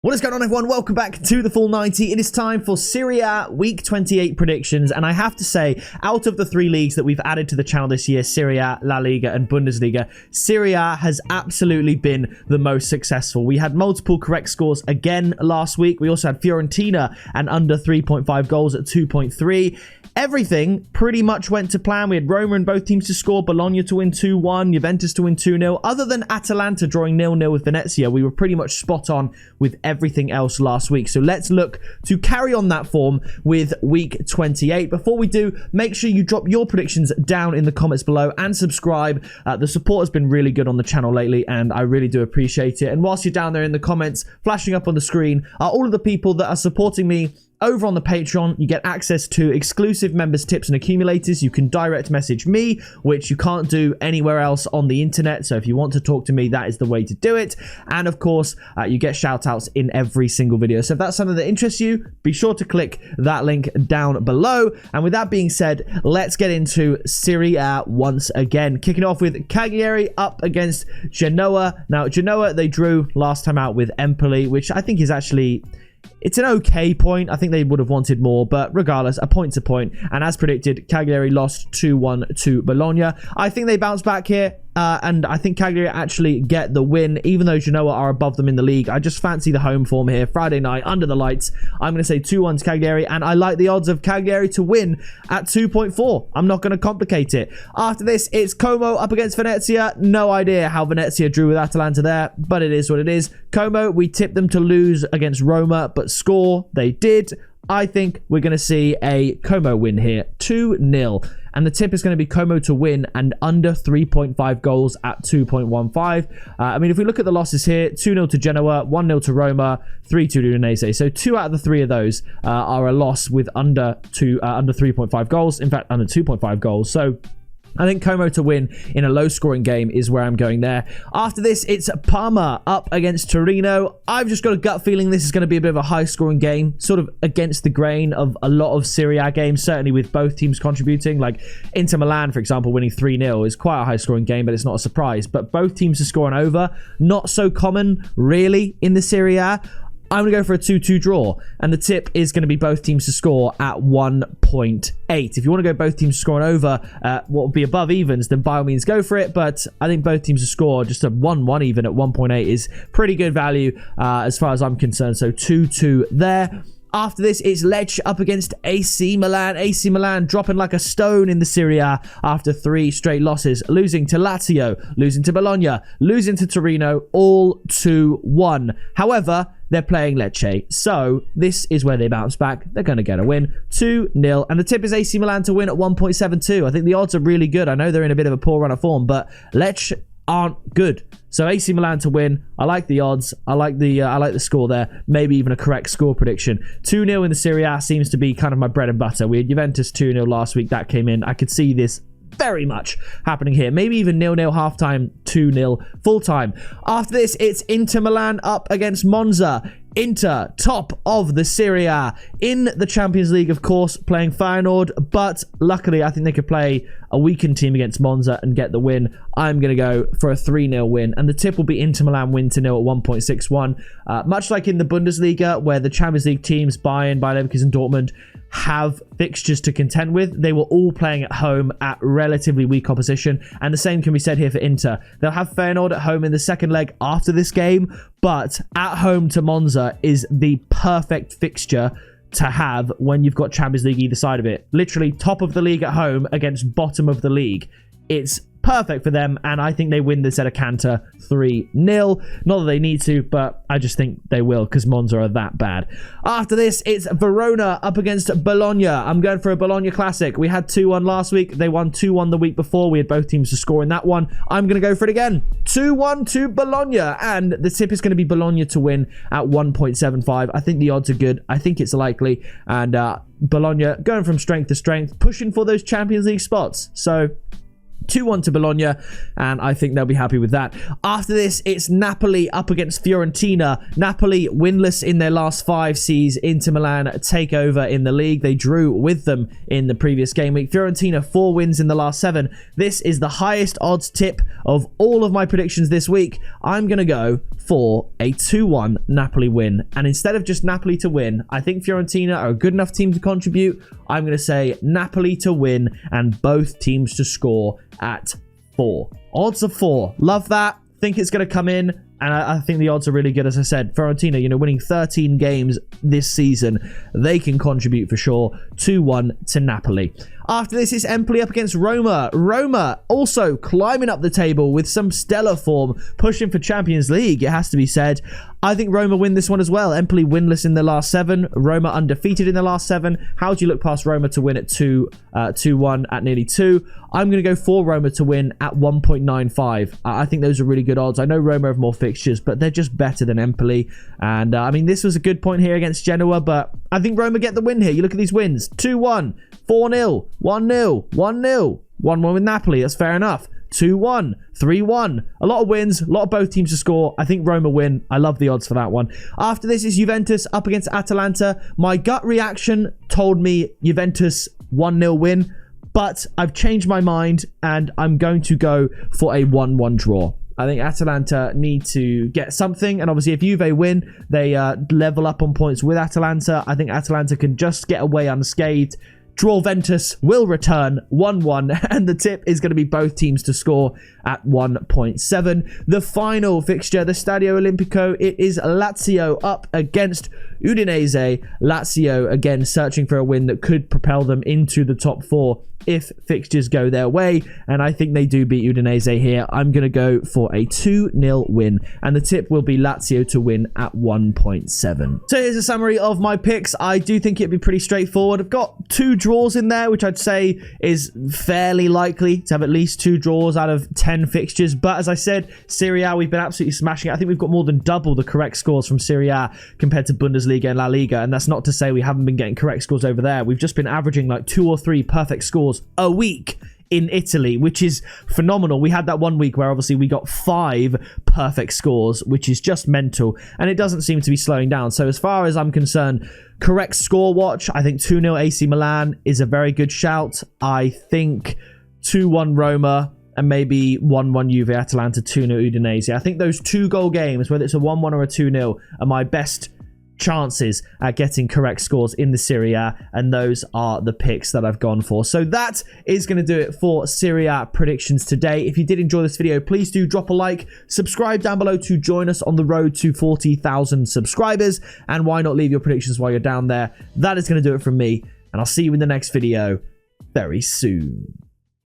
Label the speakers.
Speaker 1: What is going on, everyone? Welcome back to the Full 90. It is time for Serie A Week 28 predictions, and I have to say, out of the three leagues that we've added to the channel this year, Serie A, La Liga, and Bundesliga, Serie A has absolutely been the most successful. We had multiple correct scores again last week. We also had Fiorentina and under 3.5 goals at 2.3. Everything pretty much went to plan. We had Roma and both teams to score, Bologna to win 2-1, Juventus to win 2-0. Other than Atalanta drawing 0-0 with Venezia, we were pretty much spot on with everything else last week. So let's look to carry on that form with week 28. Before we do, make sure you drop your predictions down in the comments below and subscribe. The support has been really good on the channel lately, and I really do appreciate it. And whilst you're down there in the comments, flashing up on the screen are all of the people that are supporting me over on the Patreon. You get access to exclusive members tips and accumulators. You can direct message me, which you can't do anywhere else on the internet. So if you want to talk to me, that is the way to do it. And of course, you get shout outs in every single video. So if that's something that interests you, be sure to click that link down below. And with that being said, let's get into Serie A once again. Kicking off with Cagliari up against Genoa. Now, Genoa, they drew last time out with Empoli, which I think is actually... it's an okay point. I think they would have wanted more, but regardless, a point's a point. And as predicted, Cagliari lost 2-1 to Bologna. I think they bounce back here, and I think Cagliari actually get the win, even though Genoa are above them in the league. I just fancy the home form here. Friday night, under the lights. I'm going to say 2-1 to Cagliari, and I like the odds of Cagliari to win at 2.4. I'm not going to complicate it. After this, it's Como up against Venezia. No idea how Venezia drew with Atalanta there, but it is what it is. Como, we tipped them to lose against Roma, but score they did. I think we're going to see a Como win here, 2-0. And the tip is going to be Como to win and under 3.5 goals at 2.15. I mean, if we look at the losses here, 2-0 to Genoa, 1-0 to Roma, 3-2 to Udinese. So 2 out of the 3 of those are a loss with under 3.5 goals. In fact, under 2.5 goals. So I think Como to win in a low-scoring game is where I'm going there. After this, it's Parma up against Torino. I've just got a gut feeling this is going to be a bit of a high-scoring game, sort of against the grain of a lot of Serie A games, certainly with both teams contributing. Like Inter Milan, for example, winning 3-0 is quite a high-scoring game, but it's not a surprise. But both teams are scoring over. Not so common, really, in the Serie A. I'm going to go for a 2-2 draw, and the tip is going to be both teams to score at 1.8. If you want to go both teams scoring over what would be above evens, then by all means go for it, but I think both teams to score just a 1-1 even at 1.8 is pretty good value as far as I'm concerned, so 2-2 there. After this, it's Lecce up against AC Milan. AC Milan dropping like a stone in the Serie A after 3 straight losses. Losing to Lazio, losing to Bologna, losing to Torino, all 2-1. However, they're playing Lecce, so this is where they bounce back. They're going to get a win, 2-0. And the tip is AC Milan to win at 1.72. I think the odds are really good. I know they're in a bit of a poor run of form, but Lecce aren't good. So AC Milan to win. I like the odds. I like the score there. Maybe even a correct score prediction. 2-0 in the Serie A seems to be kind of my bread and butter. We had Juventus 2-0 last week. That came in. I could see this very much happening here. Maybe even 0-0 halftime, 2-0 full-time. After this, it's Inter Milan up against Monza. Inter, top of the Serie A. In the Champions League, of course, playing Feyenoord, but luckily I think they could play a weakened team against Monza and get the win. I'm going to go for a 3-0 win, and the tip will be Inter Milan win to 0 at 1.61. Much like in the Bundesliga, where the Champions League teams, Bayern, Leverkusen, Dortmund, have fixtures to contend with. They were all playing at home at relatively weak opposition, and the same can be said here for Inter. They'll have Feyenoord at home in the second leg after this game, but at home to Monza is the perfect fixture to have when you've got Champions League either side of it. Literally top of the league at home against bottom of the league. It's perfect for them, and I think they win this at a canter 3-0. Not that they need to, but I just think they will because Monza are that bad. After this, it's Verona up against Bologna. I'm going for a Bologna classic. We had 2-1 last week. They won 2-1 the week before. We had both teams to score in that one. I'm going to go for it again. 2-1 to Bologna, and the tip is going to be Bologna to win at 1.75. I think the odds are good. I think it's likely, and Bologna going from strength to strength, pushing for those Champions League spots. So 2-1 to Bologna, and I think they'll be happy with that. After this, it's Napoli up against Fiorentina. Napoli, winless in their last 5, sees Inter Milan take over in the league. They drew with them in the previous game week. Fiorentina, 4 wins in the last 7. This is the highest odds tip of all of my predictions this week. I'm going to go for a 2-1 Napoli win. And instead of just Napoli to win, I think Fiorentina are a good enough team to contribute. I'm going to say Napoli to win and both teams to score at 4. Odds of 4. Love that. Think it's going to come in. And I think the odds are really good. As I said, Fiorentina, winning 13 games this season. They can contribute for sure. 2-1 to Napoli. After this, it's Empoli up against Roma. Roma also climbing up the table with some stellar form, pushing for Champions League, it has to be said. I think Roma win this one as well. Empoli winless in their last 7. Roma undefeated in their last 7. How do you look past Roma to win at 2-1 at nearly 2? I'm going to go for Roma to win at 1.95. I think those are really good odds. I know Roma have more fixtures, but they're just better than Empoli. And I mean, this was a good point here against Genoa, but I think Roma get the win here. You look at these wins. 2-1, 4-0, 1-0, 1-0, 1-1 with Napoli. That's fair enough. 2-1, 3-1. A lot of wins, a lot of both teams to score. I think Roma win. I love the odds for that one. After this is Juventus up against Atalanta. My gut reaction told me Juventus 1-0 win, but I've changed my mind and I'm going to go for a 1-1 draw. I think Atalanta need to get something, and obviously if Juve win, they level up on points with Atalanta. I think Atalanta can just get away unscathed. Draw Ventus will return 1-1, and the tip is going to be both teams to score at 1.7. The final fixture, the Stadio Olimpico, it is Lazio up against Udinese. Lazio, again, searching for a win that could propel them into the top 4 if fixtures go their way, and I think they do beat Udinese here. I'm going to go for a 2-0 win, and the tip will be Lazio to win at 1.7. So here's a summary of my picks. I do think it'd be pretty straightforward. I've got 2 draws in there, which I'd say is fairly likely to have at least 2 draws out of 10 fixtures, but as I said, Serie A, we've been absolutely smashing it. I think we've got more than double the correct scores from Serie A compared to Bundesliga and La Liga, and that's not to say we haven't been getting correct scores over there. We've just been averaging like 2 or 3 perfect scores a week in Italy, which is phenomenal. We had that one week where obviously we got 5 perfect scores, which is just mental, and it doesn't seem to be slowing down. So as far as I'm concerned, correct score watch, I think 2-0 AC Milan is a very good shout. I think 2-1 Roma and maybe 1-1 Juve, Atalanta, 2-0 Udinese. I think those 2-goal games, whether it's a 1-1 or a 2-0, are my best chances at getting correct scores in the Serie A, and those are the picks that I've gone for. So that is going to do it for Serie A predictions today. If you did enjoy this video, please do drop a like, subscribe down below to join us on the road to 40,000 subscribers, and why not leave your predictions while you're down there. That is going to do it from me, and I'll see you in the next video very soon.